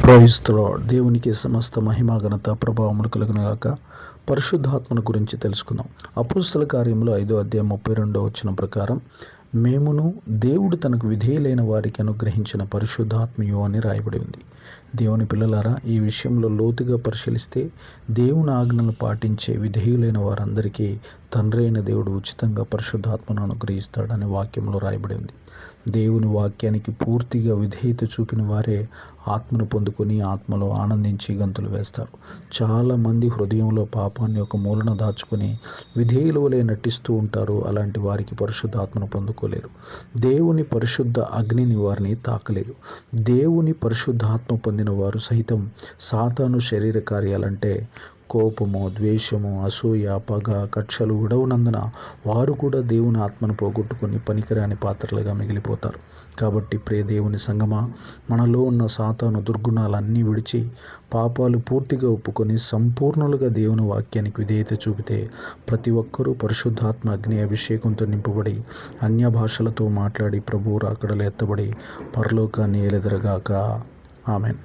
Praise the lord. దేవునికి సమస్త మహిమ ఘనత ప్రభావములు కలుగునుగాక. పరిశుద్ధాత్మను గురించి తెలుసుకుందాం. అపోస్తల కార్యములు 5వ అధ్యాయం 32వ వచనం ప్రకారం, మేమును దేవుడు తనకు విధేయులైన వారికి అనుగ్రహించిన పరిశుద్ధాత్మయు అని రాయబడి ఉంది. దేవుని పిల్లలారా, ఈ విషయంలో లోతుగా పరిశీలిస్తే దేవుని ఆజ్ఞలను పాటించే విధేయులైన వారందరికీ తండ్రి అయిన దేవుడు ఉచితంగా పరిశుద్ధాత్మను అనుగ్రహిస్తాడని వాక్యంలో రాయబడి ఉంది. దేవుని వాక్యానికి పూర్తిగా విధేయత చూపిన వారే ఆత్మను పొందుకొని ఆత్మలో ఆనందించి గంతులు వేస్తారు. చాలామంది హృదయంలో పాపాన్ని ఒక మూలన దాచుకొని విధేయుల వలె నటిస్తూ ఉంటారు. అలాంటి వారికి పరిశుద్ధాత్మను పొందుకోలేరు. దేవుని పరిశుద్ధ అగ్నిని వారిని తాకలేదు. దేవుని పరిశుద్ధాత్మ పొందిన వారు సైతం సాతాను శరీర కార్యాలంటే కోపము, ద్వేషము, అసూయ, పగ, కక్షలు విడవనందున వారు కూడా దేవుని ఆత్మను పోగొట్టుకొని పనికిరాని పాత్రలుగా మిగిలిపోతారు. కాబట్టి ప్రియ దేవుని సంగమా, మనలో ఉన్న సాతాను దుర్గుణాలన్నీ విడిచి పాపాలు పూర్తిగా ఒప్పుకొని సంపూర్ణులుగా దేవుని వాక్యానికి విధేయత చూపితే ప్రతి ఒక్కరూ పరిశుద్ధాత్మ అగ్ని అభిషేకంతో నింపబడి అన్య భాషలతో మాట్లాడి ప్రభువు రాకడలో ఎత్తబడి పరలోకాన్ని ఏలెదరగాక. ఆమెన్.